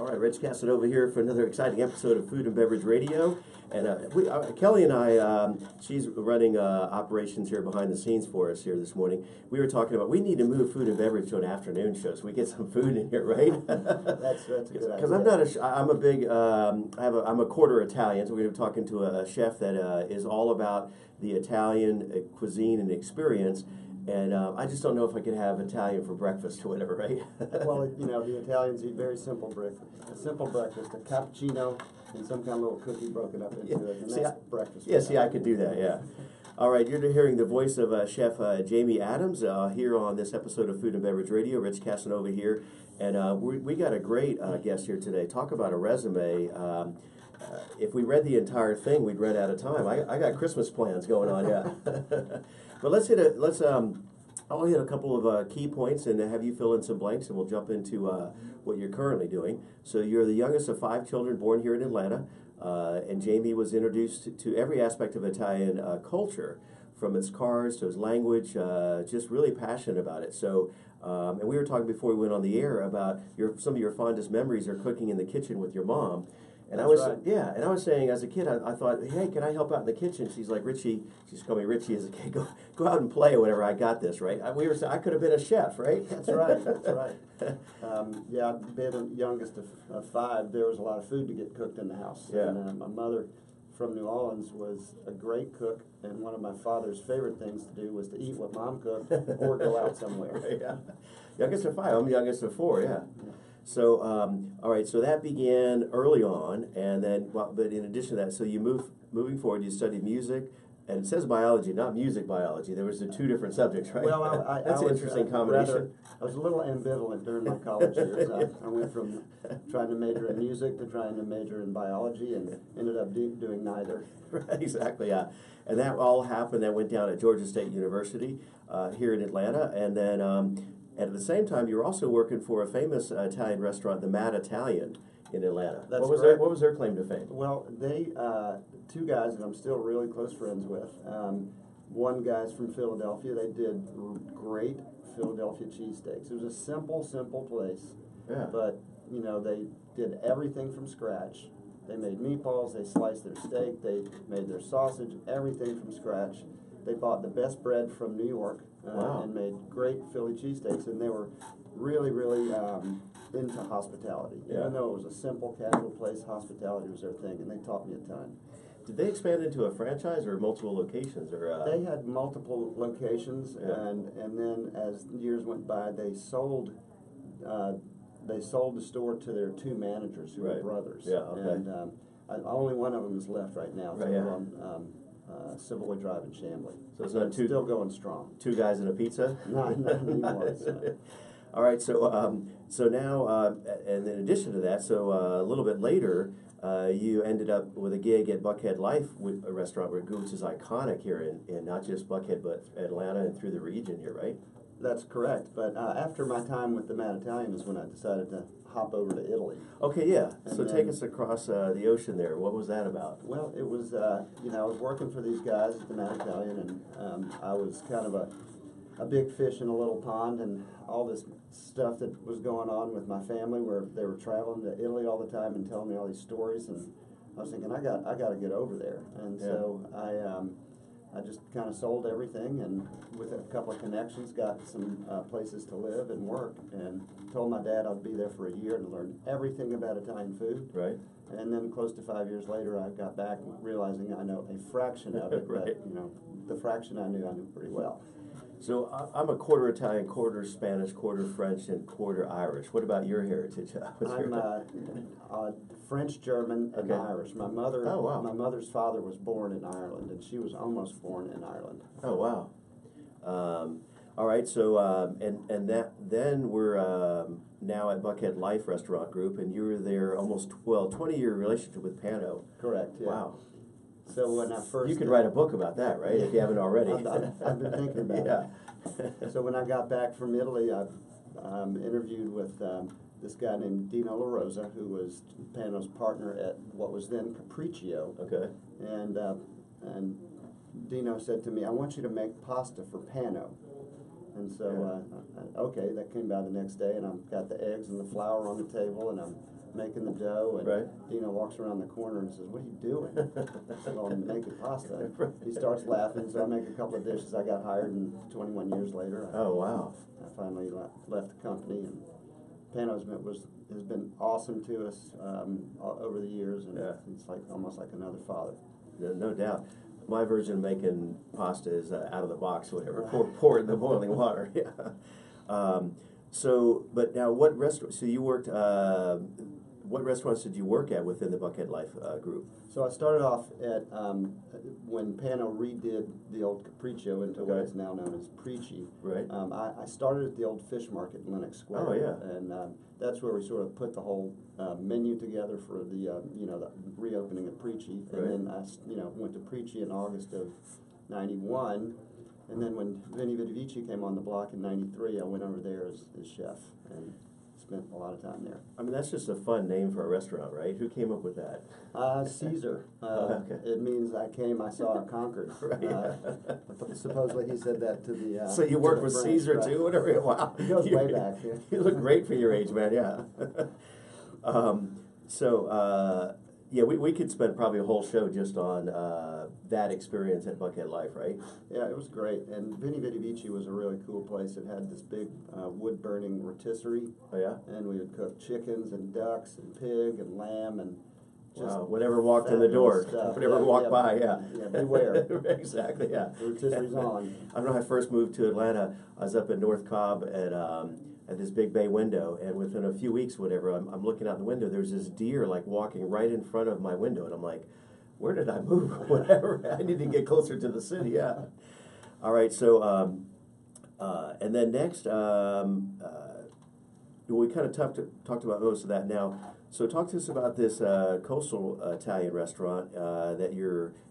All right, Rich Casanova here for another exciting episode of Food and Beverage Radio. And Kelly and I, she's running operations here behind the scenes for us here this morning. We were talking about we need to move Food and Beverage to an afternoon show so we get some food in here, right? That's a good idea. Because I'm a quarter Italian, so we were talking to a chef that is all about the Italian cuisine and experience. And I just don't know if I could have Italian for breakfast or whatever, right? Well, the Italians eat very simple breakfast. A simple breakfast, a cappuccino, and some kind of little cookie broken up into it. And that's breakfast. Yeah, see, I could do that, yeah. All right, you're hearing the voice of Chef Jamie Adams here on this episode of Food and Beverage Radio. Rich Casanova here. And we got a great guest here today. Talk about a resume. If we read the entire thing, we'd run out of time. I got Christmas plans going on, yeah. But I'll hit a couple of key points and have you fill in some blanks, and we'll jump into what you're currently doing. So you're the youngest of 5 children born here in Atlanta, and Jamie was introduced to every aspect of Italian culture, from its cars to his language, just really passionate about it. So, and we were talking before we went on the air about some of your fondest memories are cooking in the kitchen with your mom. And I was saying as a kid, I thought, hey, can I help out in the kitchen? She's like, Richie, she used to call me Richie as a kid, go out and play or whatever, I got this, right? I could have been a chef, right? That's right, that's right. Being the youngest of 5, there was a lot of food to get cooked in the house. Yeah. And my mother from New Orleans was a great cook, and one of my father's favorite things to do was to eat what Mom cooked or go out somewhere. Yeah. Youngest of 5, I'm youngest of 4, yeah. So, all right, so that began early on, and then, but in addition to that, so moving forward, you studied music, and it says biology, not music biology. There was the 2 different subjects, right? Well, that's an interesting combination. I was a little ambivalent during my college years. I went from trying to major in music to trying to major in biology, and ended up doing neither. Right, exactly, yeah. And that all happened, that went down at Georgia State University here in Atlanta, and then and at the same time, you were also working for a famous Italian restaurant, the Mad Italian, in Atlanta. That's what was their claim to fame? Well, they 2 guys that I'm still really close friends with. One guy's from Philadelphia. They did great Philadelphia cheesesteaks. It was a simple place. Yeah. But they did everything from scratch. They made meatballs. They sliced their steak. They made their sausage. Everything from scratch. They bought the best bread from New York. Wow. And made great Philly cheesesteaks, and they were really into hospitality. Yeah. Even though it was a simple, casual place, hospitality was their thing, and they taught me a ton. Did they expand into a franchise or multiple locations? Or They had multiple locations, yeah. and then as years went by, they sold the store to their 2 managers who were brothers. Yeah, okay. And only one of them is left right now. So right, yeah. we're on Savoy Drive in Chamblee. So it's not still going strong. 2 guys and a pizza? Not anymore. So. All right, so now, and in addition to that, so a little bit later, you ended up with a gig at Buckhead Life, with a restaurant which is iconic here in not just Buckhead, but Atlanta and through the region here, right? That's correct. But after my time with the Mad Italian is when I decided to hop over to Italy. Okay, yeah. And so take us across the ocean there. What was that about? Well, it was, I was working for these guys at the Mad Italian, and I was kind of a big fish in a little pond, and all this stuff that was going on with my family, where they were traveling to Italy all the time and telling me all these stories, and I was thinking, I got to get over there. And so I just kind of sold everything, and with a couple of connections, got some places to live and work, and told my dad I'd be there for a year and learn everything about Italian food. Right. And then close to 5 years later, I got back realizing I know a fraction of it, right. But the fraction I knew pretty well. So I'm a quarter Italian, quarter Spanish, quarter French, and quarter Irish. What about your heritage? I'm French, German, and Irish. My mother, oh, wow. My mother's father was born in Ireland, and she was almost born in Ireland. Oh, wow. All right, so then we're now at Buckhead Life Restaurant Group, and you were there almost 20-year relationship with Pano. Correct. Yeah. Wow. So when I first... You could write a book about that, right, if you haven't already. I've been thinking about it. So when I got back from Italy, I interviewed with this guy named Dino La Rosa, who was Pano's partner at what was then Capriccio. Okay. And Dino said to me, I want you to make pasta for Pano. And so, okay, that came by the next day, and I've got the eggs and the flour on the table, and I'm making the dough, and Right. Dino walks around the corner and says, "What are you doing?" I said, "Well, I'm making pasta." He starts laughing, so I make a couple of dishes. I got hired, and 21 years later, Oh, wow. I finally left the company, and Pano's has been awesome to us over the years, and it's like almost like another father. No doubt. My version of making pasta is out of the box, whatever. Pour it in the boiling water. Yeah. But now, what restaurant? So you worked. What restaurants did you work at within the Buckhead Life group? So I started off at when Pano redid the old Capriccio into what is now known as Pricci. Right. I started at the old fish market in Lenox Square. Oh, yeah. And that's where we sort of put the whole menu together for the the reopening of Pricci. Right. And then I went to Pricci in August of '91. And then when Veni Vidi Vici came on the block in '93, I went over there as chef and spent a lot of time there. I mean, that's just a fun name for a restaurant, right? Who came up with that? Caesar. Okay. It means I came, I saw, I conquered. Right. Supposedly he said that to the. So you worked with French, Caesar right. too? Whatever. Wow. It goes way back. Yeah. You look great for your age, man. Yeah. Yeah, we could spend probably a whole show just on that experience at Buckhead Life, right? Yeah, it was great. And Veni Vidi Vici was a really cool place. It had this big wood-burning rotisserie. Oh, yeah? And we would cook chickens and ducks and pig and lamb and just whatever walked in the door, stuff. whatever walked by, Yeah, beware. Exactly, yeah. The rotisserie's on. I remember when I first moved to Atlanta, I was up in North Cobb at this big bay window, and within a few weeks, whatever, I'm looking out the window, there's this deer like walking right in front of my window, and I'm like, where did I move? Whatever, I need to get closer to the city, yeah. All right, so, and then next, we kind of talked about most of that now. So talk to us about this coastal Italian restaurant that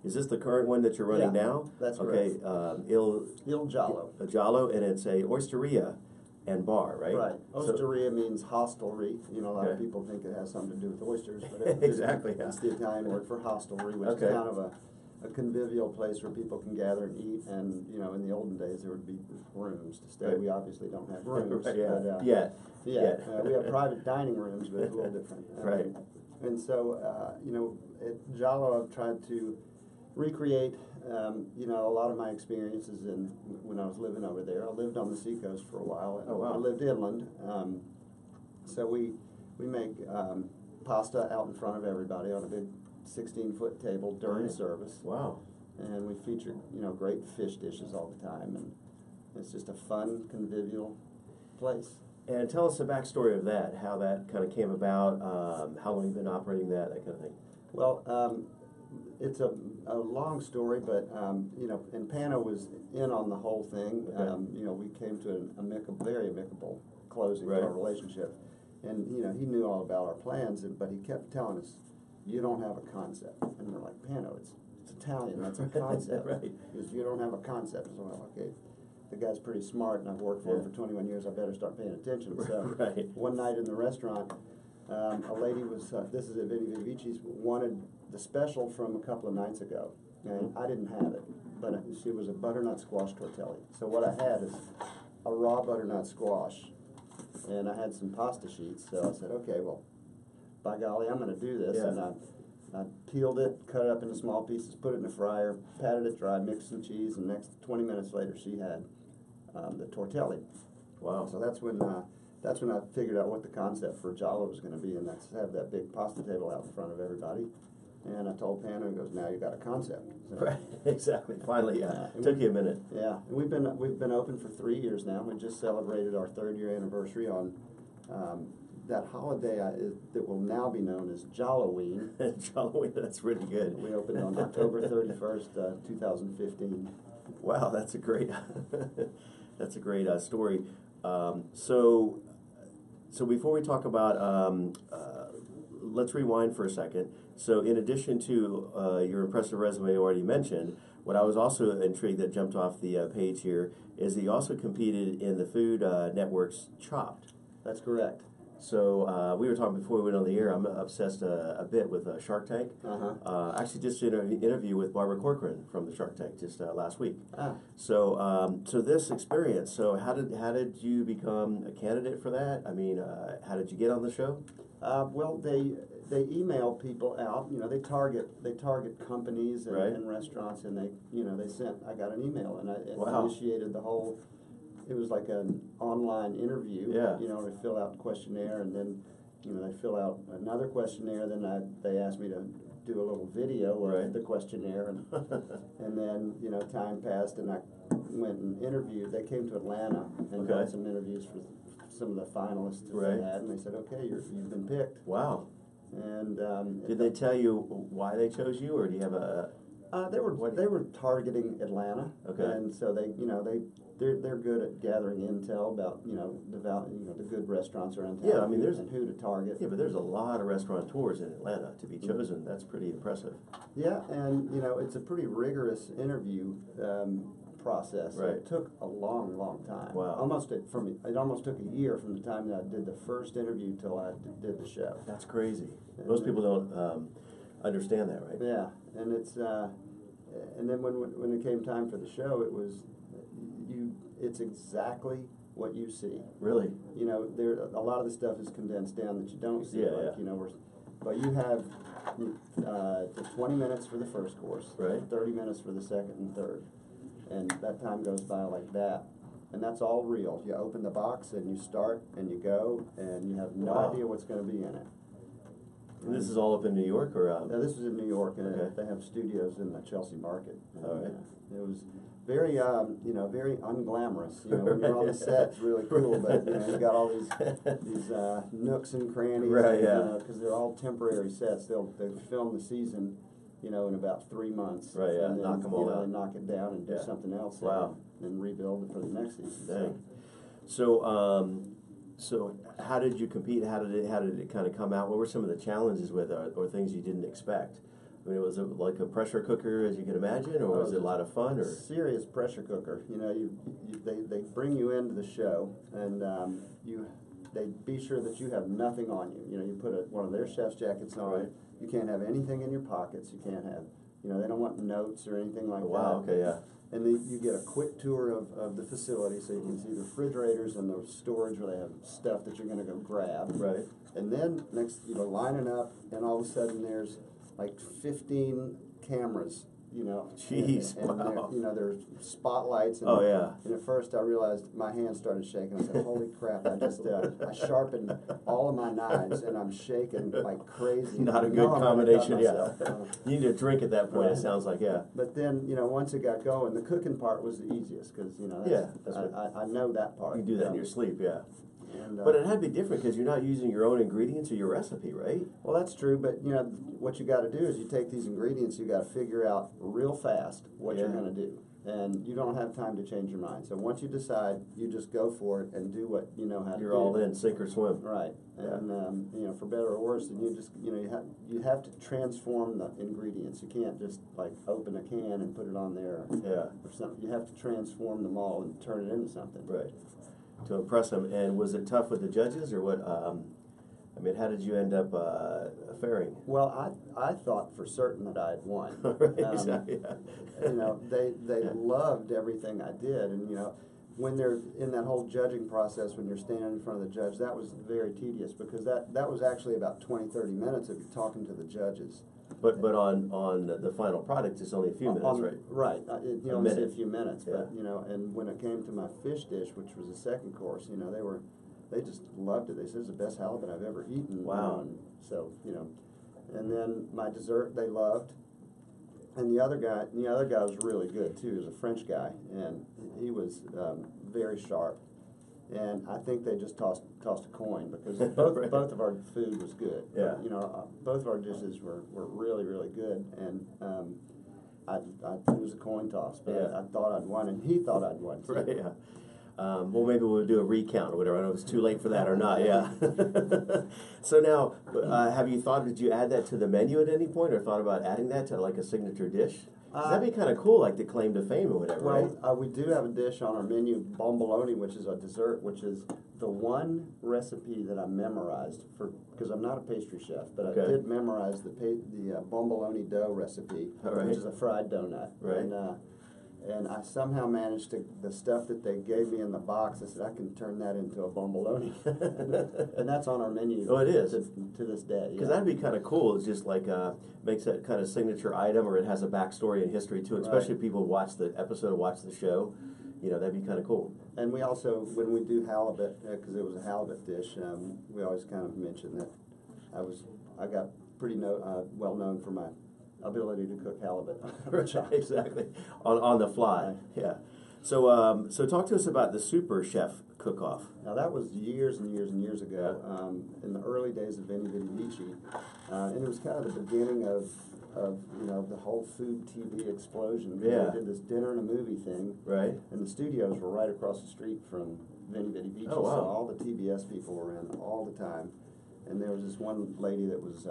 is this the current one that you're running now? That's okay, correct. Il Giallo. Giallo, and it's a osteria and bar, right? Right. Osteria means hostelry. A lot of people think it has something to do with oysters, but Exactly, yeah. It's the Italian word for hostelry, which is kind of a convivial place where people can gather and eat. And in the olden days there would be rooms to stay. Right. We obviously don't have rooms. Right, yeah. But, Yeah. We have private dining rooms, but it's a little different. Right. And so, at Giallo, I've tried to recreate, a lot of my experiences when I was living over there. I lived on the seacoast for a while. And Oh, wow. I lived inland. So we make pasta out in front of everybody on a big 16-foot table during service. Wow. And we feature, great fish dishes all the time. And it's just a fun, convivial place. And tell us the backstory of that, how that kind of came about, how long you've been operating that kind of thing. Well, it's a long story, but and Pano was in on the whole thing. Okay. We came to very amicable closing to our relationship, and he knew all about our plans, but he kept telling us, "You don't have a concept," and we're like, "Pano, it's Italian. That's a concept." Right. He goes, "You don't have a concept." So I'm like, "Okay." The guy's pretty smart, and I've worked for him for 21 years. I better start paying attention. So one night in the restaurant, a lady was, this is at Veni Vidi Vici's, wanted the special from a couple of nights ago, and I didn't have it, but she was a butternut squash tortelli. So what I had is a raw butternut squash, and I had some pasta sheets. So I said, okay, well, by golly, I'm going to do this. And I peeled it, cut it up into small pieces, put it in the fryer, patted it dry, mixed some cheese, and next 20 minutes later, she had the tortelli. Wow. So that's when I figured out what the concept for Giallo was going to be, and that's have that big pasta table out in front of everybody. And I told Pano, and he goes, "Now you got a concept." So, Right. Exactly. Finally, Took you a minute. Yeah. And we've been open for 3 years now. We just celebrated our 3rd year anniversary on that holiday that will now be known as Jalloween. Jalloween. That's really good. We opened on October 31st, 2015. Wow, that's a great, that's a great story. So before we talk about, let's rewind for a second. So in addition to your impressive resume already mentioned, what I was also intrigued that jumped off the page here is that you also competed in the Food Network's Chopped. That's correct. So we were talking before we went on the air. I'm obsessed a bit with Shark Tank. Actually, just did an interview with Barbara Corcoran from the Shark Tank just last week. So this experience. So how did you become a candidate for that? I mean, how did you get on the show? Well, they email people out. You know, they target companies and, Right. and restaurants, and they sent. I got an email, and it Wow. initiated the whole. It was like an online interview. Yeah. You know, they fill out the questionnaire, and then they fill out another questionnaire. Then they asked me to do a little video of Right. the questionnaire, and then time passed, and I went and interviewed. They came to Atlanta and Okay. did some interviews for some of the finalists that Right. they had, and they said, "Okay, you've been picked." Wow. And Did they tell you why they chose you, or do you have a? they were targeting Atlanta, Okay. and so they're good at gathering intel about the good restaurants around town. Yeah, I mean, and who to target. Yeah, but there's a lot of restaurateurs in Atlanta to be chosen. That's pretty impressive. Yeah, and it's a pretty rigorous interview process. Right. It took a long time. Wow. It almost took a year from the time that I did the first interview till I did the show. That's crazy. Most people don't understand that, right? Yeah, and and then when it came time for the show, it's exactly what you see. Really? There a lot of the stuff is condensed down that you don't see. Yeah, yeah. But you have the 20 minutes for the first course, Right. 30 minutes for the second and third, and that time goes by like that. And that's all real. You open the box and you start and you go, and you have no Wow. idea what's going to be in it. And this is all up in New York, or? Now, this was in New York, and Okay. they have studios in the Chelsea Market. And, All right. it was very, very unglamorous. When you're on the set, it's really cool, but you've got all these nooks and crannies, Right, yeah. because they're all temporary sets. They'll film the season, in about 3 months. Right, yeah, and then, knock 'em all out. They knock it down and do Yeah. something else. Wow. And rebuild it for the next season. Dang. So how did you compete? How did it kind of come out? What were some of the challenges with it, or things you didn't expect? I mean, was it like a pressure cooker, as you can imagine, or was it a lot of fun? Or serious pressure cooker. They bring you into the show, and they be sure that you have nothing on you. You put one of their chef's jackets on. Right. You can't have anything in your pockets. You can't have, they don't want notes or anything like that. wow, okay, yeah. And then you get a quick tour of the facility, so you can see the refrigerators and the storage where they have stuff that you're going to go grab. Right. And then next, lining up, and all of a sudden there's like 15 cameras, Jeez, and wow. there's spotlights. And, Oh, yeah. And at first I realized my hands started shaking. I said, "Holy crap!" I sharpened all of my knives, and I'm shaking like crazy. Not a I good know I'm gonna combination, cut yeah. myself. You need a drink at that point, Right. it sounds like, yeah. But then, once it got going, the cooking part was the easiest because, that's what- I know that part. You do that in your sleep, yeah. And, But it had to be different because you're not using your own ingredients or your recipe, right? well, that's true, but what you got to do is you take these ingredients, you got to figure out real fast what you're Yeah. going to do, and you don't have time to change your mind. So once you decide, you just go for it and do what you know how to do. You're all in, sink or swim. Right, Yeah. and for better or worse, then you just you have to transform the ingredients. You can't just like open a can and put it on there Yeah, or something. You have to transform them all and turn it into something. right. To impress them. And was it tough with the judges, or what? I mean, how did you end up faring? Well, I thought for certain that I had won. Right, yeah. They loved everything I did, and when they're in that whole judging process, when you're standing in front of the judge, that was very tedious because that was actually about 20-30 minutes of you talking to the judges. But on the final product, it's only a few minutes, right? Right. You only see a minute. few minutes, Yeah. but and when it came to my fish dish, which was the second course, they just loved it. They said it's the best halibut I've ever eaten. Wow. And so and then my dessert they loved, and the other guy was really good too. He was a French guy, and he was very sharp. And I think they just tossed a coin because both Right. both of our food was good. Yeah. Both of our dishes were really good, and it was a coin toss. But Yeah. I thought I'd won, and he thought I'd won too. Right, yeah. Well, maybe we'll do a recount or whatever. I don't know if it's too late for that or not, yeah. So now, have you thought, did you add that to the menu at any point, or thought about adding that to like a signature dish? 'Cause that'd be kind of cool, like the claim to fame or whatever, right? Well, we do have a dish on our menu, bomboloni, which is a dessert, which is the one recipe that I memorized because I'm not a pastry chef, but Okay. I did memorize the bomboloni dough recipe, All right. which is a fried donut. Right. And I somehow managed to, the stuff that they gave me in the box, I said, I can turn that into a bomboloni. And that's on our menu. Oh, it is? To this day. Because that'd be kind of cool. It's just like, makes that kind of signature item, or it has a backstory and history to it, especially if people watch the episode or watch the show. You know, that'd be kind of cool. And we also, when we do halibut, because it was a halibut dish, we always kind of mention that I got pretty well known for my ability to cook halibut. Exactly, on the fly. Right. Yeah. So so talk to us about the Super Chef cook-off. Now that was years and years and years ago, in the early days of Veni Vidi Vici, and it was kind of the beginning of the whole food TV explosion. Yeah. They did this dinner and a movie thing, Right. and the studios were right across the street from Veni Vidi Vici. Oh, wow. So all the TBS people were in all the time, and there was this one lady that was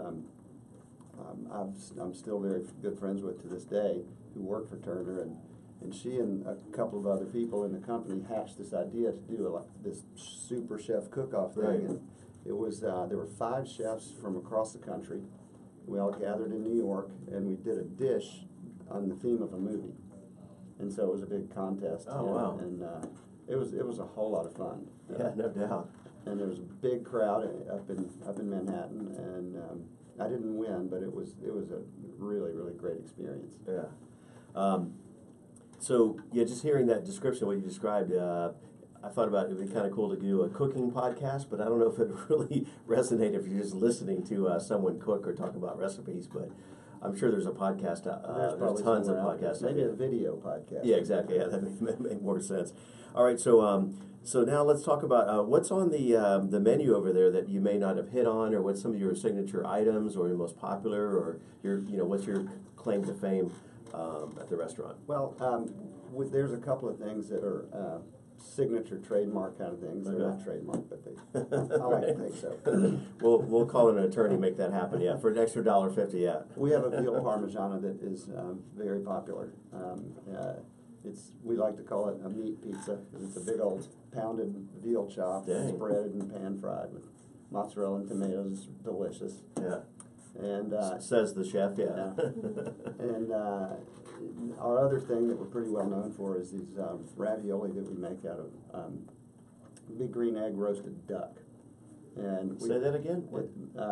I'm still very good friends with to this day, who worked for Turner, and she and a couple of other people in the company hatched this idea to do this Super Chef cook-off thing. Right. And it was there were 5 chefs from across the country. We all gathered in New York, and we did a dish on the theme of a movie. And so it was a big contest. Oh, wow. And it was a whole lot of fun. Yeah, no doubt. And there was a big crowd up in Manhattan, and I didn't win, but it was a really, really great experience. Yeah. So yeah, just hearing that description, what you described, I thought about it would be kind of cool to do a cooking podcast, but I don't know if it would really resonate if you're just listening to someone cook or talk about recipes. But I'm sure there's a podcast. There's tons of podcasts. Maybe a video podcast. Yeah, exactly. Yeah, that make more sense. All right, so so now let's talk about what's on the menu over there that you may not have hit on, or what's some of your signature items, or your most popular, or what's your claim to fame at the restaurant? Well, there's a couple of things that are signature trademark kind of things. They're not trademark, but I like to think so. We'll call an attorney, make that happen. Yeah, for an extra $1.50. Yeah. We have a veal parmigiana that is very popular. We like to call it a meat pizza. It's a big old pounded veal chop, breaded and pan fried with mozzarella and tomatoes. It's delicious. Yeah. And says the chef. Yeah. And our other thing that we're pretty well known for is these ravioli that we make out of big green egg roasted duck. And say that again.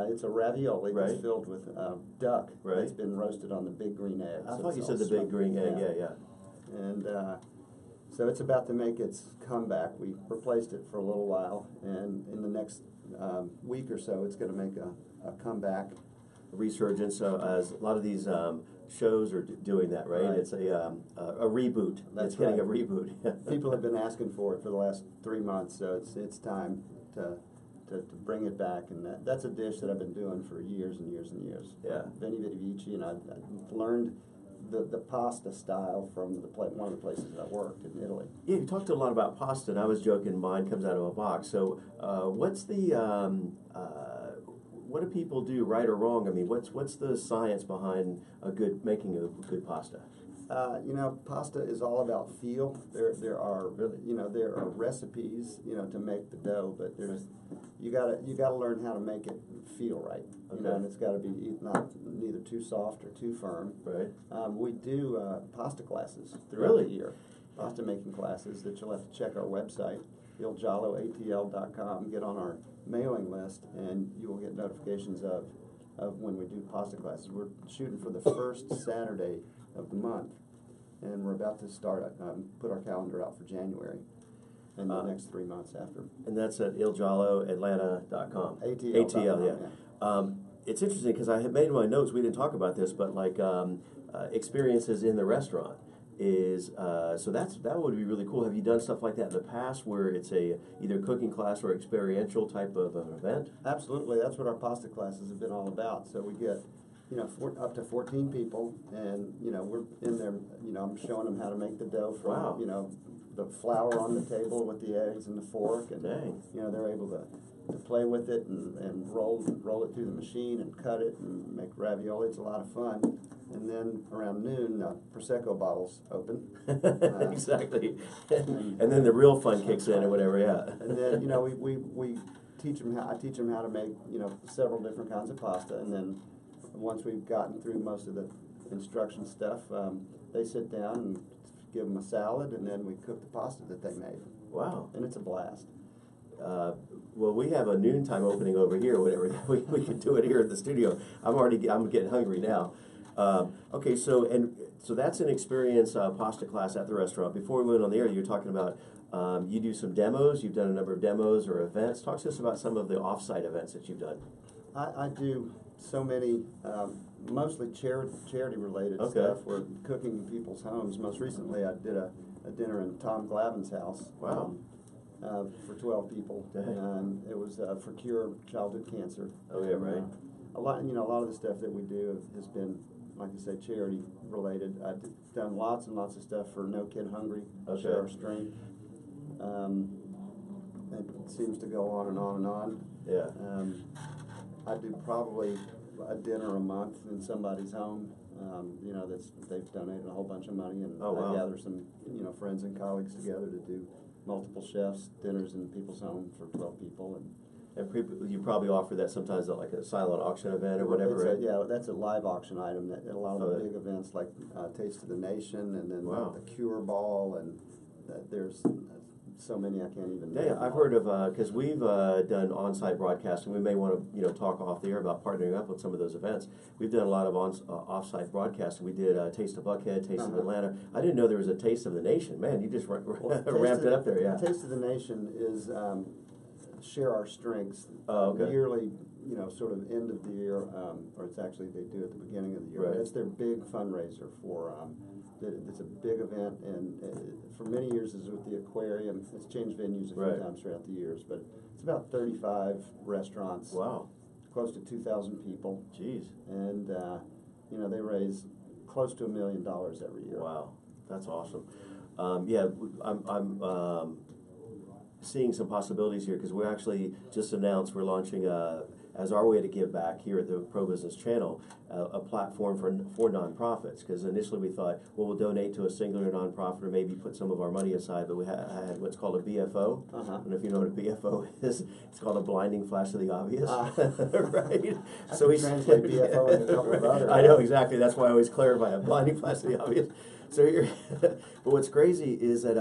It's a ravioli that's filled with duck that's been roasted on the big green egg. I thought you said the big green egg. Yeah. And so it's about to make its comeback. We replaced it for a little while, and in the next week or so, it's going to make a comeback. A resurgence, as a lot of these shows are doing that, right? It's a reboot. That's it's getting a reboot. People have been asking for it for the last 3 months, so it's time to bring it back, and that's a dish that I've been doing for years and years and years. Yeah. Veni Vidi Vici, and I've learned the pasta style from one of the places I worked in Italy. Yeah, you talked a lot about pasta, and I was joking mine comes out of a box. So what's the what do people do right or wrong? I mean, what's the science behind making a good pasta? Pasta is all about feel. There are recipes, to make the dough, but you gotta learn how to make it feel right. And it's got to be neither too soft or too firm. Right. We do pasta classes throughout the year, pasta making classes that you'll have to check our website, gialloatl.com. Get on our mailing list, and you will get notifications of when we do pasta classes. We're shooting for the first Saturday of the month, and we're about to start put our calendar out for January and the next 3 months after. And that's at ilgialloatlanta.com. ATL, yeah. It's interesting because I had made in my notes, we didn't talk about this, but like experiences in the restaurant is so that would be really cool. Have you done stuff like that in the past where it's either cooking class or experiential type of an event? Absolutely. That's what our pasta classes have been all about. So we get up to 14 people, and we're in there. I'm showing them how to make the dough from the flour on the table with the eggs and the fork, and they're able to play with it and roll it through the machine and cut it and make ravioli. It's a lot of fun. And then around noon, Prosecco bottles open. Exactly. And then the real fun kicks in or whatever. Yeah. And then we teach them I teach them how to make several different kinds of pasta, and then once we've gotten through most of the instruction stuff, they sit down and give them a salad, and then we cook the pasta that they made. Wow. And it's a blast. Well, we have a noontime opening over here. Whatever we can do it here at the studio. I'm getting hungry now. Okay, so that's an experience pasta class at the restaurant. Before we went on the air, you were talking about you do some demos. You've done a number of demos or events. Talk to us about some of the off-site events that you've done. I do so many, mostly charity related stuff. We're cooking in people's homes. Most recently, I did a dinner in Tom Glavin's house. Wow. For 12 people, and it was for cure childhood cancer. Oh yeah, right. A lot of the stuff that we do has been, like I say, charity related. I've done lots and lots of stuff for No Kid Hungry, Share Our Strength. It seems to go on and on and on. Yeah. I do probably a dinner a month in somebody's home. They've donated a whole bunch of money, and I gather some friends and colleagues together to do multiple chefs dinners in people's home for 12 people, and you probably offer that sometimes at like a silent auction event or whatever, right? Yeah, that's a live auction item. That a lot of the big events like Taste of the Nation, and then the Cure Ball, and there's so many I can't even name. Yeah, I've heard of because we've done on-site broadcasting. We may want to talk off the air about partnering up with some of those events. We've done a lot of off-site broadcasting. We did Taste of Buckhead, Taste of Atlanta. I didn't know there was a Taste of the Nation. Man, you just ramped it up there. Yeah. Taste of the Nation is Share Our Strengths. Yearly, sort of end of the year, or it's actually they do at the beginning of the year. Right. But it's their big fundraiser for. It's a big event, and for many years it's with the aquarium. It's changed venues a few times throughout the years, but it's about 35 restaurants. Wow. Close to 2,000 people. Jeez. And they raise close to $1 million every year. Wow, that's awesome. I'm seeing some possibilities here because we're actually just announced we're launching as our way to give back here at the Pro Business Channel, a platform for nonprofits. Because initially we thought, well, we'll donate to a singular nonprofit or maybe put some of our money aside. But we had what's called a BFO. I don't know if you know what a BFO is. It's called a blinding flash of the obvious, right? So we translate BFO into a couple of other. I know exactly. That's why I always clarify a blinding flash of the obvious. So here, but what's crazy is that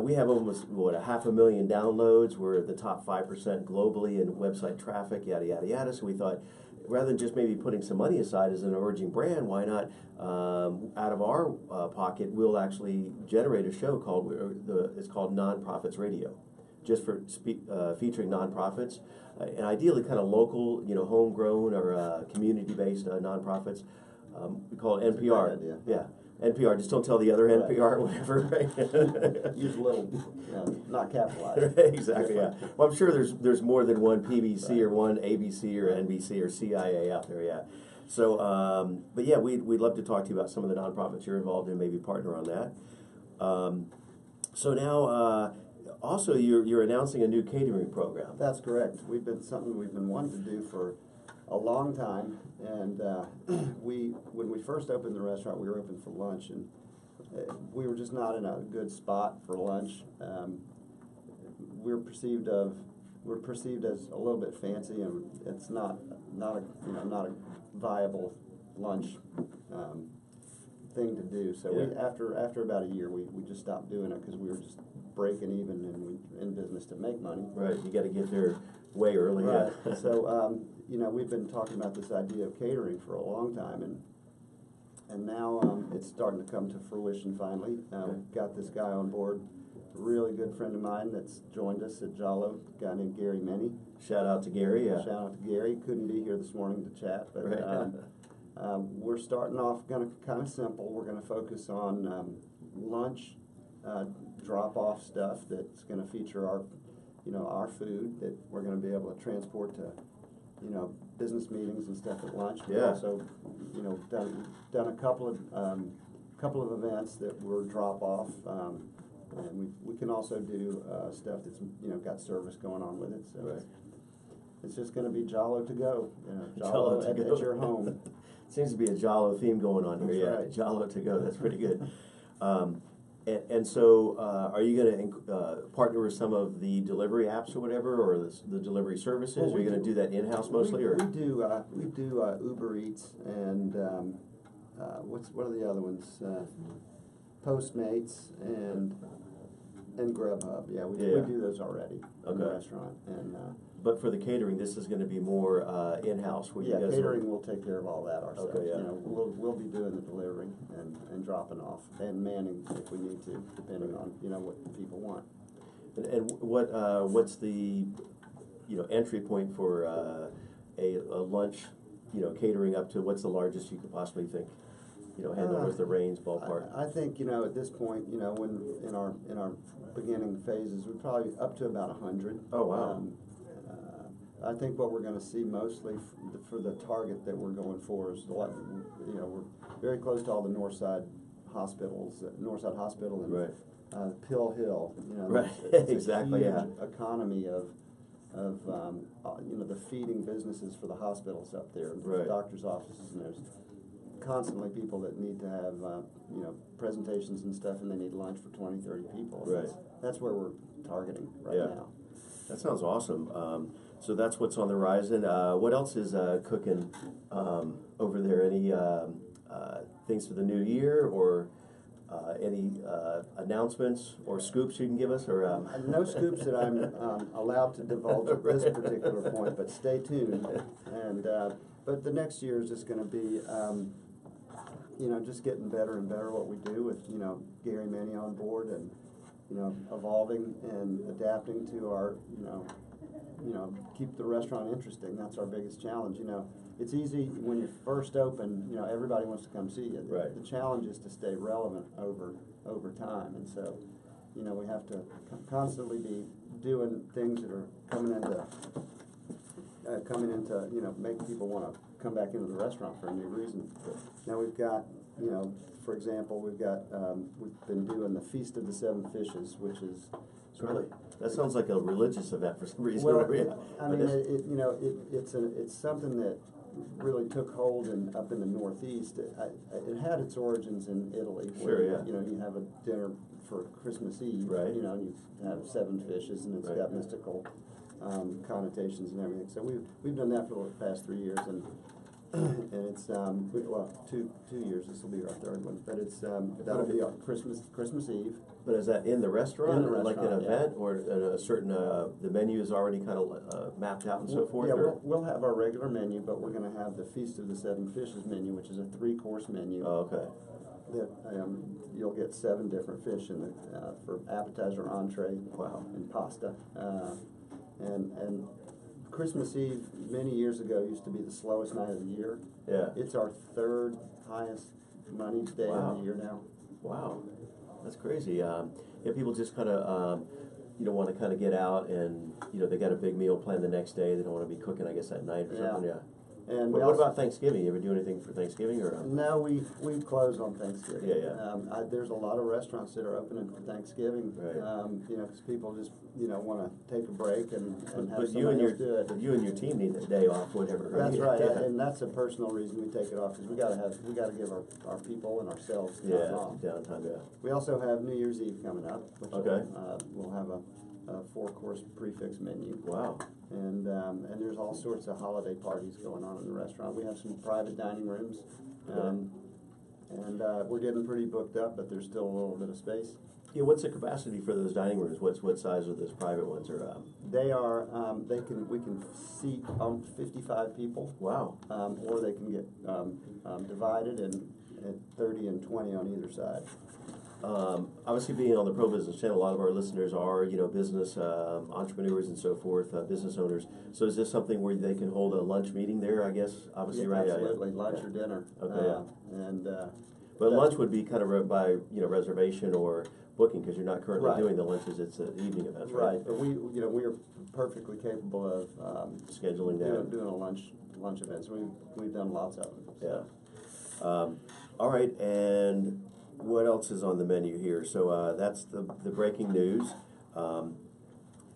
we have almost 500,000 downloads. We're the top 5% globally in website traffic, yada yada yada. So we thought, rather than just maybe putting some money aside as an emerging brand, why not out of our pocket we'll actually generate a show called it's called Nonprofits Radio, just for featuring nonprofits, and ideally kind of local, homegrown or community-based nonprofits. We call it NPR. Yeah. NPR, just don't tell the other NPR or whatever, right? Use a little, not capitalized. Exactly, yeah. Well, I'm sure there's more than one PBC or one ABC or NBC or CIA out there, yeah. So, but yeah, we'd love to talk to you about some of the nonprofits you're involved in, maybe partner on that. So now, also you're announcing a new catering program. That's correct. Something we've been wanting to do for a long time, and when we first opened the restaurant, we were open for lunch, and we were just not in a good spot for lunch. We're perceived as a little bit fancy, and it's not a viable lunch thing to do. So after about a year, we just stopped doing it because we were just breaking even, and we in business to make money. Right, you got to get there way early. Right. So we've been talking about this idea of catering for a long time, and now it's starting to come to fruition finally. We've got this guy on board, a really good friend of mine that's joined us at Giallo, a guy named Gary Meny. Shout out to Gary. Yeah. Shout out to Gary. Couldn't be here this morning to chat, but we're starting off kind of simple. We're going to focus on lunch drop-off stuff that's going to feature our food that we're going to be able to transport to business meetings and stuff at lunch. We've also done a couple of events that were drop-off, and we can also do stuff that's got service going on with it. So it's just going to be Giallo to go. Giallo at your home. Seems to be a Giallo theme going on here. That's right. Giallo to go. That's pretty good. And so, are you going to partner with some of the delivery apps or whatever, or the delivery services? Well, are you going to do that in-house mostly, or we do Uber Eats and what are the other ones? Postmates and Grubhub. Yeah, we do those already in the restaurant. And but for the catering, this is going to be more in-house. Where you guys catering will take care of all that ourselves. Okay, yeah. You know, we'll be doing the delivering and dropping off and manning if we need to, depending on what the people want. And what's the entry point for a lunch catering up to what's the largest you could possibly think handle with the range ballpark? I think at this point when in our beginning phases we're probably up to about 100. Oh wow. I think what we're going to see mostly for the target that we're going for is we're very close to all the Northside hospitals, Northside Hospital and right. Pill Hill. Right. It's Exactly. a huge economy of the feeding businesses for the hospitals up there, the doctors' offices, and there's constantly people that need to have presentations and stuff, and they need lunch for 20, 30 people. Right. That's where we're targeting right now. That sounds awesome. So that's what's on the horizon. What else is cooking over there? Any things for the new year, or any announcements or scoops you can give us? Or no scoops that I'm allowed to divulge at this particular point, but stay tuned. And but the next year is just going to be just getting better and better what we do with Gary Manny on board and evolving and adapting to our keep the restaurant interesting. That's our biggest challenge. It's easy when you first open, everybody wants to come see you. Right. The challenge is to stay relevant over time, and so we have to constantly be doing things that are coming into make people want to come back into the restaurant for a new reason. Now we've got for example, we've been doing the Feast of the Seven Fishes, which is really, that sounds like a religious event for some reason. Well, I mean, it's something that really took hold up in the Northeast. It had its origins in Italy. Sure, where, you have a dinner for Christmas Eve, right. And you have 7 fishes, and it's got mystical connotations and everything. So we've done that for the past 3 years, and it's 2 years. This will be our 3rd one, but it's that'll be our Christmas Eve. But is that in the restaurant, in the restaurant, like an event, or a certain the menu is already kind of mapped out and so forth? Yeah, we'll have our regular menu, but we're going to have the Feast of the Seven Fishes menu, which is a 3-course menu. Oh, okay. That you'll get 7 different fish in for appetizer, entree, and pasta. And Christmas Eve many years ago used to be the slowest night of the year. Yeah. It's our 3rd highest money day of the year now. Wow. That's crazy. People just kind of, want to kind of get out and, they got a big meal planned the next day. They don't want to be cooking, I guess, that night or something. Yeah. And what about Thanksgiving? You ever do anything for Thanksgiving or? No, we close on Thanksgiving. Yeah. There's a lot of restaurants that are opening for Thanksgiving. Right. Because people just want to take a break and have but somebody else do it. But you and your team need a day off, whatever. Right? That's right, Yeah. and that's a personal reason we take it off, because we got to give our people and ourselves time off. Downtime. Yeah. We also have New Year's Eve coming up, which we'll have a 4-course prefix menu. Wow. And there's all sorts of holiday parties going on in the restaurant. We have some private dining rooms, and we're getting pretty booked up, but there's still a little bit of space. Yeah, what's the capacity for those dining rooms? What size are those private ones? Or they are we can seat 55 people. Wow. Or they can get divided at 30 and 20 on either side. Obviously, being on the Pro Business Channel, a lot of our listeners are, business entrepreneurs and so forth, business owners. So is this something where they can hold a lunch meeting there, I guess? Obviously, yeah, right? Absolutely, lunch or dinner. Okay, And but lunch would be kind of by, reservation or booking, because you're not currently doing the lunches. It's an evening event, right? Right, but we are perfectly capable of scheduling that. Doing a lunch events. We've done lots of them. So. Yeah. All right, and what else is on the menu here? So that's the breaking news.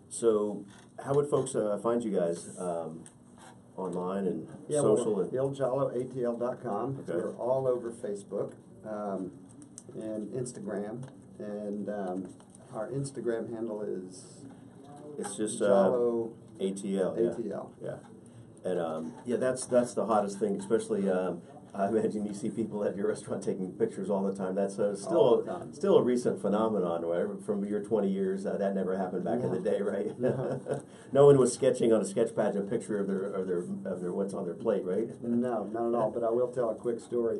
So how would folks find you guys online and social? Well, IlGialloATL.com. Okay. We're all over Facebook and Instagram, and our Instagram handle is it's just Giallo ATL. ATL. Yeah. And that's the hottest thing, especially I imagine you see people at your restaurant taking pictures all the time. That's All the time. still a recent phenomenon, right? From your 20 years, that never happened back in the day, right? No. No one was sketching on a sketch pad a picture of their what's on their plate, right? No, not at all. But I will tell a quick story.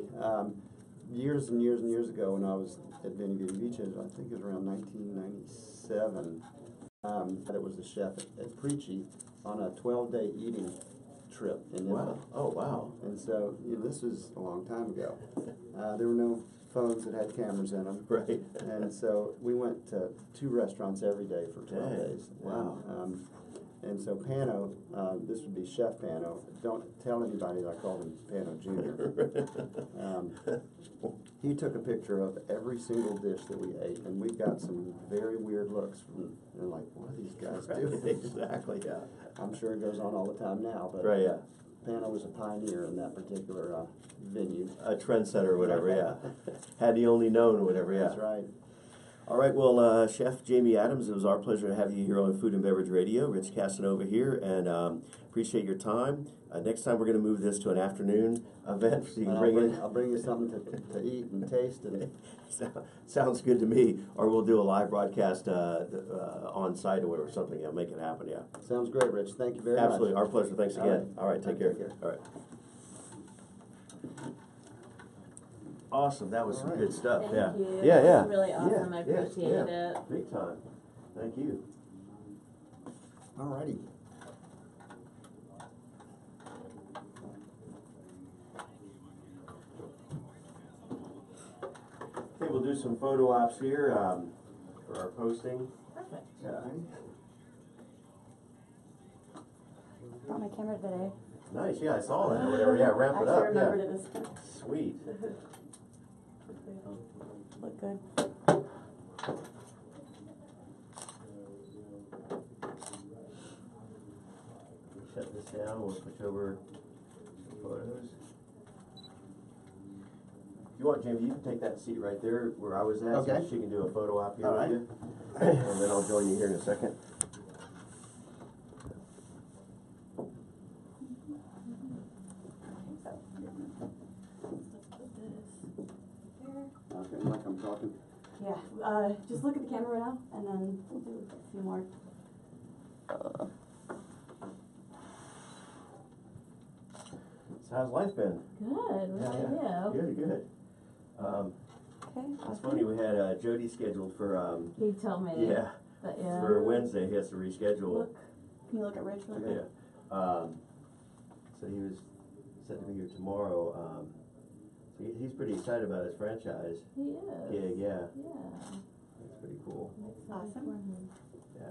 Years and years and years ago, when I was at Veni Vidi Vici, I think it was around 1997. It was the chef at Preachy on a 12-day eating trip in Italy. Wow! Oh, wow! And so, this was a long time ago. There were no phones that had cameras in them. Right. And so we went to 2 restaurants every day for 12 Dang. days. Wow. And so Pano, this would be Chef Pano. Don't tell anybody that I called him Pano Jr. He took a picture of every single dish that we ate, and we got some very weird looks from, like, what are these guys doing? Exactly. Yeah. I'm sure it goes on all the time now, but Right. Yeah. Pano was a pioneer in that particular venue. A trendsetter, or whatever. Yeah. Had he only known, whatever. Yeah. That's right. All right, well, Chef Jamie Adams, it was our pleasure to have you here on Food and Beverage Radio. Rich Casanova here, and appreciate your time. Next time we're going to move this to an afternoon event, so you can I'll bring you something to eat and taste. And sounds good to me. Or we'll do a live broadcast on site or whatever, something. Yeah, make it happen. Yeah. Sounds great, Rich. Thank you very much. Absolutely, our pleasure. Thanks again. All right, take care. Take care. All right. Awesome. That was some good stuff. Thank yeah. you. Yeah. That Yeah. was really awesome. I Yeah, appreciate yeah. it. Big time. Thank you. Alrighty. Okay, we'll do some photo ops here for our posting. Perfect. Yeah. Brought my camera today. Nice. Yeah, I saw that. Or whatever. Yeah, ramp it Actually up. remembered Yeah. it this. Sweet. Look good. Shut this down. We'll switch over some photos. If you want, Jamie, you can take that seat right there where I was at. Okay. So she can do a photo op here All with right. you. And then I'll join you here in a second. Okay, like I'm talking. Yeah, just look at the camera now, and then we'll do a few more. So how's life been? Good, what about you? Good, good. Okay, It's awesome. funny, we had Jody scheduled for, He told me. yeah, But yeah. for Wednesday. He has to reschedule. Look, can you look at Rich really quick? Yeah. So he was set to be here tomorrow. So he's pretty excited about his franchise He is. gig, yeah. Yeah. That's pretty cool. Awesome. Yeah.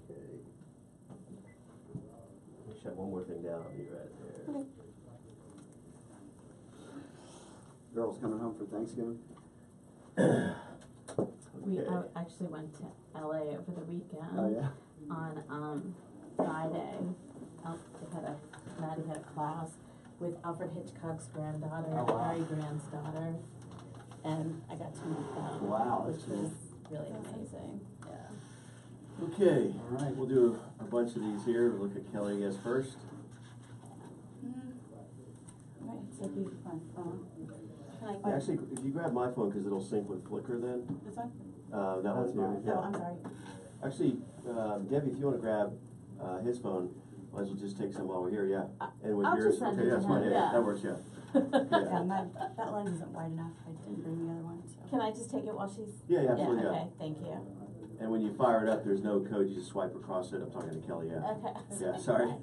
Okay. Let me shut one more thing down. I'll be right there. Okay. Girls coming home for Thanksgiving. We Okay. actually went to LA over the weekend. Oh yeah. On Friday. Maddie had a class with Alfred Hitchcock's granddaughter, Oh, wow. Harry Grant's daughter, and I got to meet them. Wow, which that's cool. was really amazing. Yeah. Okay. All right. We'll do a bunch of these here. We'll look at Kelly, I guess, first. Right, so be fun. Can I Actually, if you grab my phone, because it'll sync with Flickr then. this one? That one's here. Oh, I'm sorry. Actually, Debbie, if you want to grab his phone, might as well just take some while we're here, yeah. And with I'll yours, just send okay, it to that's fine, him, yeah, yeah. that works, yeah. Yeah, that lens isn't wide enough. I didn't bring the other one. So. Can I just take it while she's? Yeah, absolutely, yeah. Okay, thank you. And when you fire it up, there's no code, you just swipe across it. I'm talking to Kelly, yeah. Okay. Yeah, sorry.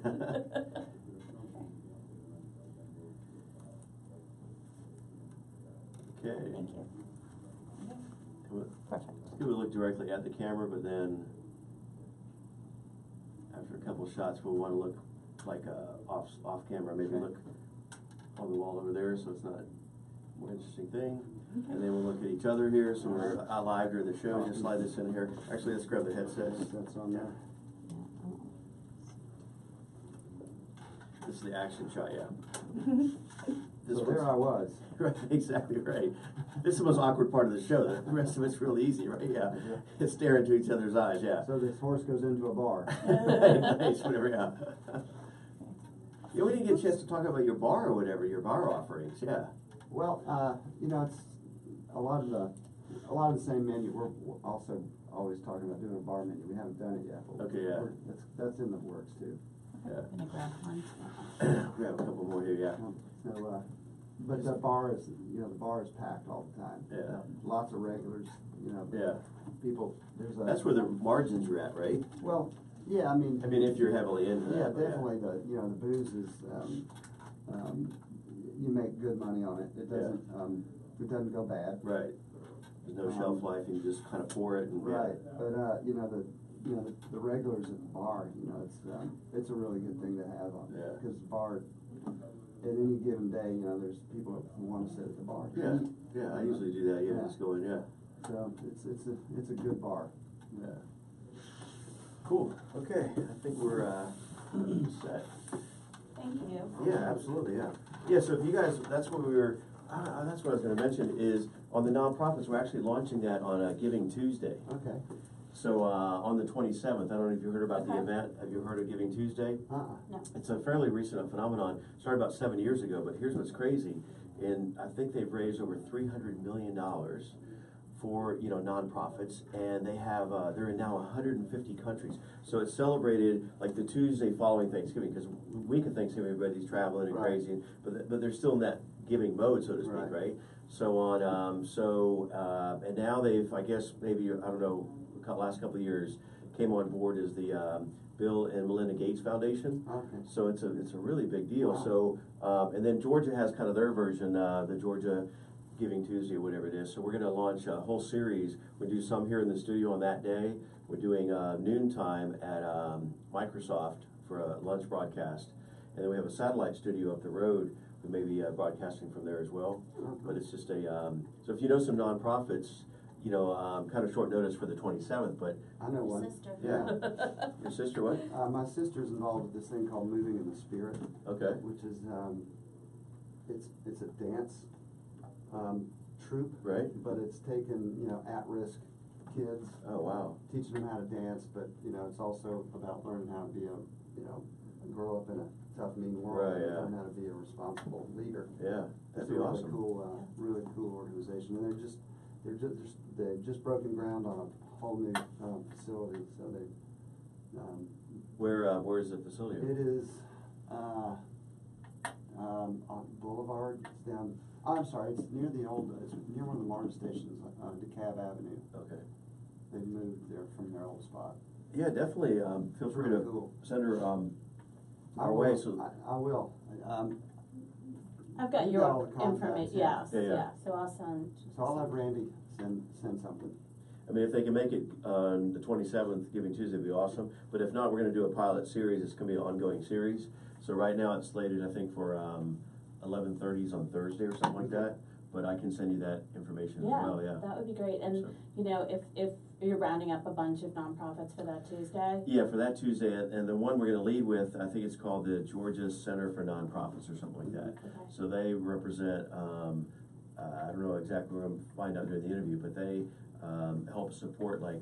Okay. Thank you. Perfect. You would look directly at the camera, but then after a couple of shots, we'll want to look like off camera, maybe look on the wall over there, so it's not a more interesting thing. And then we'll look at each other here, so we're live during the show. Just slide this in here. Actually, let's grab the headsets. That's on there. This is the action shot, yeah. So there I was. Right, exactly right. This is the most awkward part of the show. The rest of it's real easy, right? Yeah. It's staring into each other's eyes, yeah. So this horse goes into a bar. Nice, whatever, yeah. Yeah, we didn't get a chance to talk about your bar or whatever, your bar offerings. Yeah. Well, you know, it's a lot of the same menu. We're also always talking about doing a bar menu. We haven't done it yet. But Okay, yeah. That's in the works too. Yeah. I'm gonna grab one. We have a couple more here. Yeah. So, but the bar is, you know, the bar is packed all the time. Yeah. Lots of regulars. You know. Yeah. People. That's where the margins are at, right? Well, yeah. I mean, if you're heavily into yeah, that. but definitely. The booze is you make good money on it. It doesn't go bad. Right. There's no shelf life. You just kind of pour it and. Right, but the regulars at the bar, you know, it's a really good thing to have on. Yeah. Because the bar, at any given day, you know, there's people who want to sit at the bar. Yeah. Yeah. I usually do that. Yeah. Yeah. Just go in. Yeah. So it's a good bar. Yeah. Cool. Okay. I think we're set. Thank you. Yeah, absolutely, yeah. Yeah, so if you guys, that's what we were, that's what I was gonna mention, is on the nonprofits, we're actually launching that on Giving Tuesday. Okay. So, on the 27th, I don't know if you heard about the Okay. event, have you heard of Giving Tuesday? No. It's a fairly recent phenomenon, started about 7 years ago, but here's what's crazy, and I think they've raised over $300 million for, you know, nonprofits, and they have, they're in now 150 countries. So it's celebrated like the Tuesday following Thanksgiving, because week of Thanksgiving, everybody's traveling and Right. crazy, but they're still in that giving mode, so to speak, Right. right? So and now they've, I guess, maybe, I don't know, last couple of years, came on board as the Bill and Melinda Gates Foundation. Okay. So it's a really big deal. Wow. So, and then Georgia has kind of their version, the Georgia Giving Tuesday or whatever it is. So we're going to launch a whole series. We do some here in the studio on that day. We're doing noontime at Microsoft for a lunch broadcast. And then we have a satellite studio up the road. We may be broadcasting from there as well. But it's just so if you know some nonprofits, you know, kind of short notice for the 27th, but. I know one. Sister. Yeah. Your sister what? My sister's involved with this thing called Moving in the Spirit. Okay. Which is it's a dance troupe. Right. But it's taken, you know, at-risk kids, Oh, wow. teaching them how to dance, but, you know, it's also about learning how to be grow up in a tough, mean world. Right, And yeah. learn how to be a responsible leader. Yeah, that'd be It's a awesome. really cool organization, and they've just broken ground on a whole new facility. So Where is the facility? it is on Boulevard. It's down. I'm sorry, it's near it's near one of the MARTA stations, DeKalb Avenue. Okay. They moved there from their old spot. Yeah, definitely. Feel It's free really to cool. send her I our will. way. So I will. I've got You got all your the contacts, information, yeah. yes, Yeah, yeah. yeah, so I'll send. So I'll have Randy send something. I mean, if they can make it on the 27th, Giving Tuesday, would be awesome. But if not, we're going to do a pilot series. It's going to be an ongoing series. So right now it's slated, I think, for 11:30s on Thursday or something like that. But I can send you that information as well. Yeah. That would be great, and So- you know, if you're rounding up a bunch of nonprofits for that Tuesday. Yeah, for that Tuesday, and the one we're going to lead with, I think it's called the Georgia Center for Nonprofits or something like that. Okay. So they represent, I don't know exactly, we're going to find out during the interview, but they help support, like,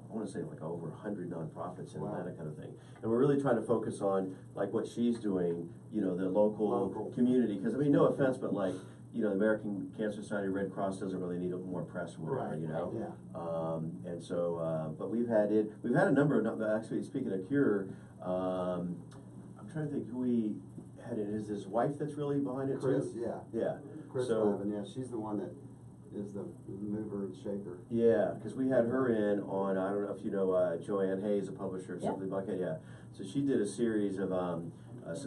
I want to say like over 100 nonprofits in Wow. Atlanta kind of thing. And we're really trying to focus on like what she's doing, you know, the local community. Because I mean, no offense, but like, you know, the American Cancer Society, Red Cross doesn't really need more press or whatever, Right. you know. Yeah. And so, but we've had a number of, actually speaking of Cure, I'm trying to think who we had it. Is his wife that's really behind it Chris, too? yeah. Yeah. Chris So- Levin, yeah, she's the one that is the mover and shaker. Yeah, because we had her in on, I don't know if you know Joanne Hayes, a publisher of Yeah. Simply Buckhead, yeah. So she did a series of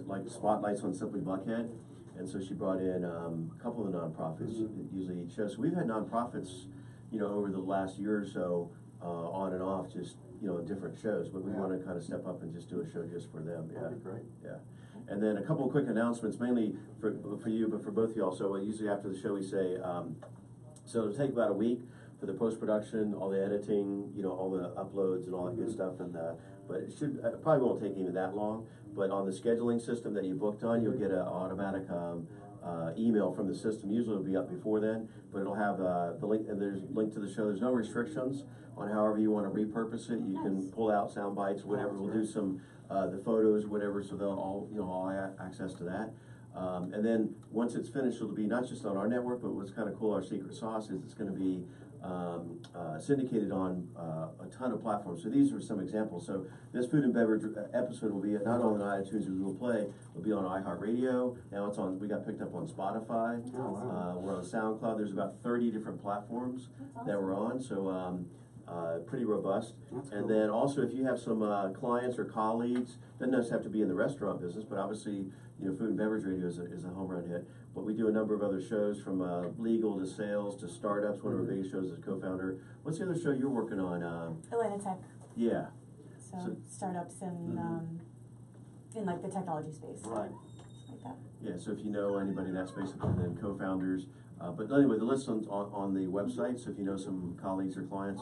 like spotlights on Simply Buckhead, and so she brought in a couple of the nonprofits, usually each show. So we've had nonprofits, you know, over the last year or so, on and off, just, you know, different shows, but we Yeah. want to kind of step up and just do a show just for them, yeah. That'd be great. Yeah. And then a couple of quick announcements, mainly for you, but for both of y'all. So usually after the show we say, so it'll take about a week for the post-production, all the editing, you know, all the uploads and all that good stuff. And but it probably won't take even that long. But on the scheduling system that you booked on, you'll get an automatic email from the system. Usually it'll be up before then, but it'll have the link, and there's a link to the show. There's no restrictions on however you want to repurpose it. You can pull out sound bites, whatever. We'll do some the photos, whatever, so they'll all access to that. And then once it's finished, it'll be not just on our network, but what's kind of cool, our secret sauce is it's going to be syndicated on a ton of platforms. So these are some examples. So this food and beverage episode will be not only on iTunes and Google Play, it'll be on iHeartRadio. Now it's on. We got picked up on Spotify. Oh, wow. We're on SoundCloud. There's about 30 different platforms that we're on. So pretty robust. That's And cool. then also, if you have some clients or colleagues, doesn't necessarily have to be in the restaurant business, but obviously, food and beverage radio is a home run hit. But we do a number of other shows, from legal to sales to startups. One of our biggest shows is co-founder. What's the other show you're working on? Atlanta Tech. Yeah. So startups in in like the technology space. Right. Like that. Yeah, so if you know anybody in that space, and then co-founders. But anyway, the list on the website, so if you know some colleagues or clients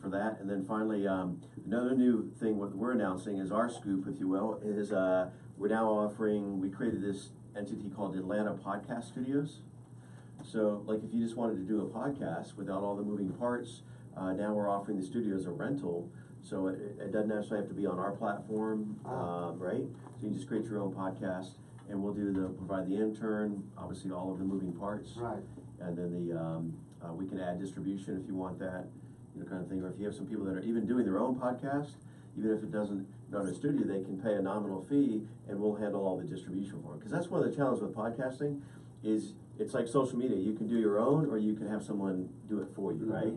for that. And then finally, another new thing what we're announcing is our scoop, if you will, is we're now offering, we created this entity called Atlanta Podcast Studios. So like if you just wanted to do a podcast without all the moving parts, now we're offering the studio as a rental. So it doesn't necessarily have to be on our platform, right? So you can just create your own podcast, and we'll provide the intern, obviously all of the moving parts. Right. And then we can add distribution if you want that, kind of thing. Or if you have some people that are even doing their own podcast, even if it doesn't go in a studio, they can pay a nominal fee, and we'll handle all the distribution for them. Because that's one of the challenges with podcasting, is it's like social media. You can do your own, or you can have someone do it for you, right?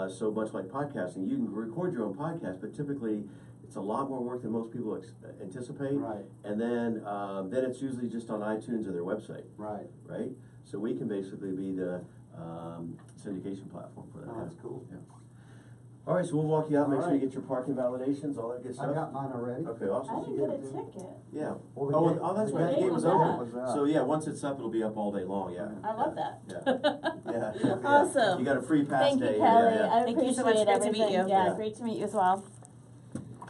So much like podcasting, you can record your own podcast, but typically it's a lot more work than most people anticipate. Right. And then it's usually just on iTunes or their website. Right. Right? So we can basically be the syndication platform for that. Oh, that's cool. Yeah. All right, so we'll walk you out, make All sure you right. get your parking validations, all that good I stuff. got mine already. Okay, I awesome. didn't get a ticket. Yeah. Well, the Oh, gate- that's the right, the gate gate was was open. out. Was out. So yeah, once it's up, it'll be up all day long, yeah. I love that. Yeah. Yeah. Awesome. You got a free pass Thank day. you, Kelly. Yeah, yeah. I Thank you so much. appreciate Great to meet everything. you. Yeah, Yeah. great to meet you as well.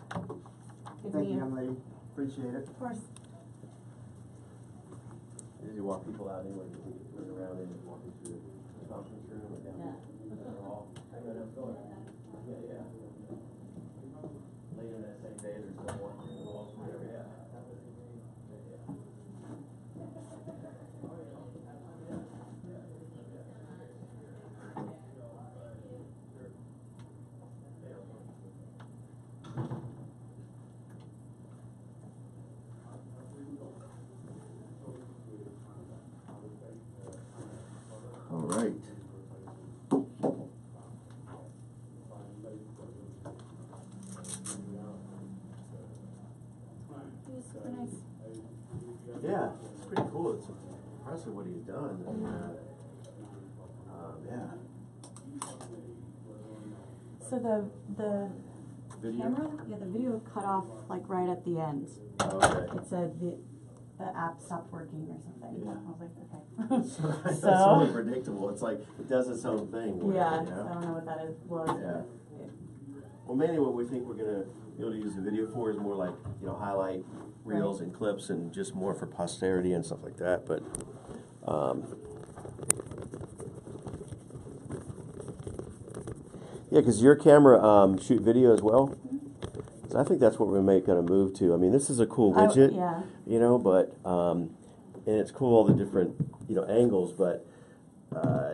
Good to Thank meet you, young lady. Appreciate it. Of course. As you walk people out anyway, you can turn around and walk into the conference room or down the hall. Yeah, yeah. Later that same day, there's no one in the walls, whatever, yeah. All right. He was super nice. Yeah, it's pretty cool. It's impressive what he's done. And, yeah. So the Video? camera, the video cut off like right at the end. Okay. It said the app stopped working or something. Yeah. I was like, okay. So that's So- so unpredictable. It's like it does its own thing. Yeah, you so I know? don't know what that was. Yeah. Well, mainly what we think we're gonna be able to use the video for is more like highlight reels and clips, and just more for posterity and stuff like that. But yeah, because your camera shoot video as well. So I think that's what we're gonna move to. I mean, this is a cool widget, Yeah. but and it's cool all the different angles. But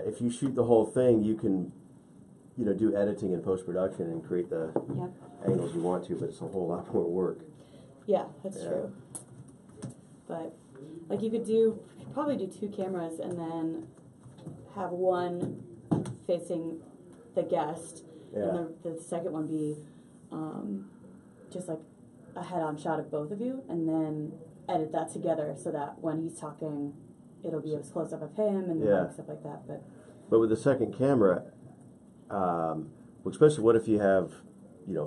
if you shoot the whole thing, you can do editing and post production and create the Yep. angles you want to. But it's a whole lot more work. Yeah, that's Yeah. true. But like you could probably do two cameras and then have one facing the guest, Yeah. and the second one be just like a head-on shot of both of you, and then edit that together so that when he's talking, it'll be a close-up of him and Yeah. like, stuff like that. But with the second camera, especially what if you have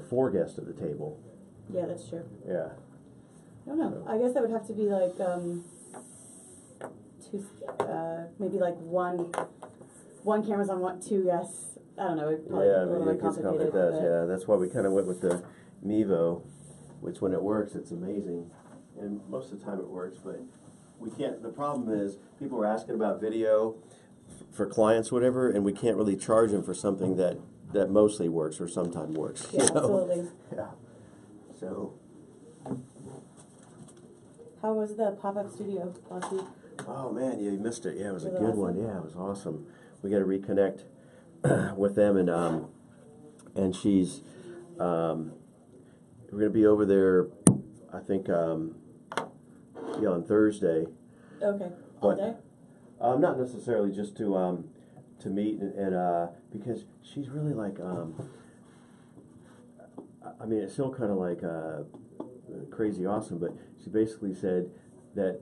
4 guests at the table? Yeah, that's true. Yeah. I don't know. I guess that would have to be like two, maybe like one camera's on two guests. I don't know. It'd probably be a little it bit gets complicated. complicated. but- Yeah, that's why we kind of went with the Mevo, which when it works, it's amazing, and most of the time it works. But we can't. The problem is people are asking about video for clients, whatever, and we can't really charge them for something that mostly works or sometimes works. Yeah, you know? absolutely. Yeah. So. How was the pop-up studio last week? Oh man, you missed it. Yeah, it was a Was it good awesome? one. Yeah, it was awesome. We got to reconnect with them, and she's we're gonna be over there. I think on Thursday. Okay, all But, day? Not necessarily just to meet and because she's really like I mean it's still kind of like crazy awesome, but she basically said that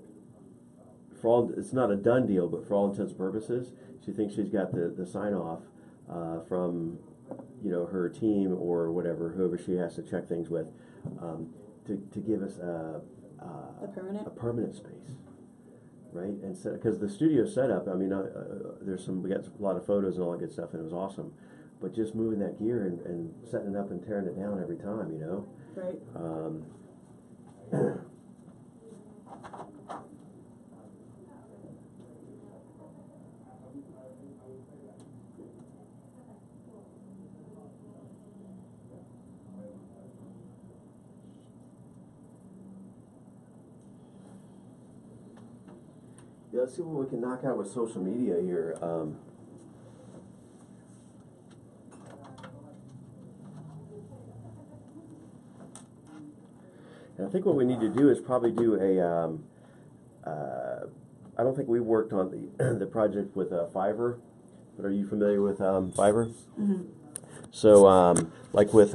for all it's not a done deal, but for all intents and purposes, she thinks she's got the sign off from her team or whatever, whoever she has to check things with, to give us a permanent space. Right, and so because the studio setup, I mean, we got a lot of photos and all that good stuff, and it was awesome. But just moving that gear and setting it up and tearing it down every time, Right. Yeah, let's see what we can knock out with social media here. And I think what we need to do is probably do a. I don't think we worked on the project with Fiverr, but are you familiar with Fiverr? Mm-hmm. So, like with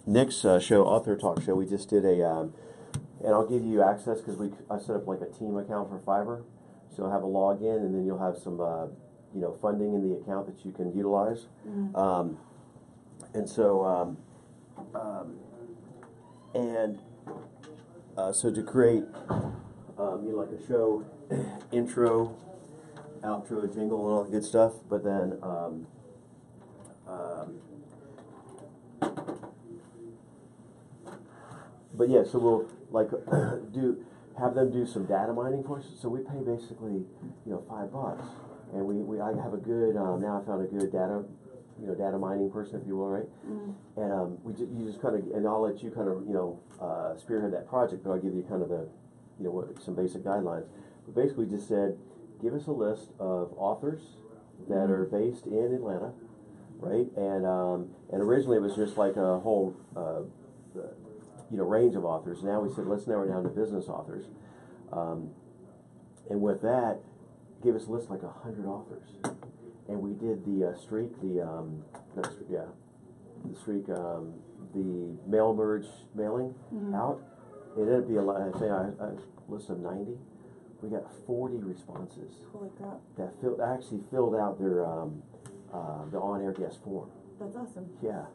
Nick's show, Author Talk Show, we just did and I'll give you access because I set up like a team account for Fiverr. So you'll have a login, and then you'll have some, funding in the account that you can utilize. Mm-hmm. So to create, like a show intro, outro, jingle, and all that good stuff. But then, but yeah, so we'll like have them do some data mining for us. So we pay basically, $5, and I have a good now I found a good data mining person, if you will, right? Mm-hmm. And you just kind of, and I'll let you kind of spearhead that project, but I'll give you kind of the some basic guidelines. But basically, just said, give us a list of authors that are based in Atlanta, right? And originally it was just like a whole range of authors. Now we said, let's narrow it down to business authors. And with that, give us a list like 100 authors. And we did the streak, the mail merge mailing out. It ended up being a lot. I say I list of 90. We got 40 responses. Holy crap. That actually filled out their the on-air guest form. That's awesome. Yeah.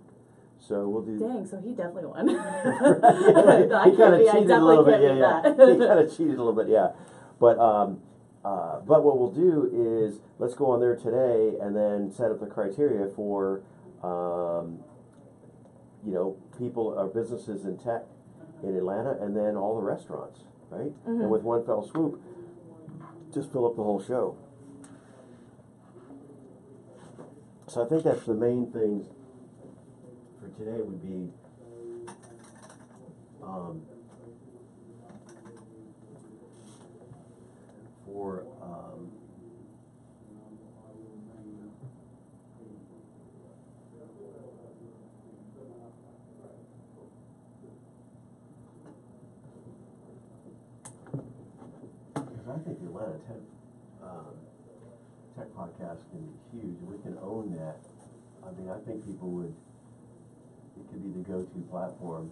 So we'll do. Dang, so he definitely won. He kind of cheated a little bit. Yeah. He kind of cheated a little bit. Yeah. But what we'll do is let's go on there today and then set up the criteria for people or businesses in tech in Atlanta, and then all the restaurants, right? Mm-hmm. And with one fell swoop, just fill up the whole show. So I think that's the main things for today would be for because I think the Atlanta tech podcast can be huge. We can own that. I mean, I think people would. It could be the go-to platform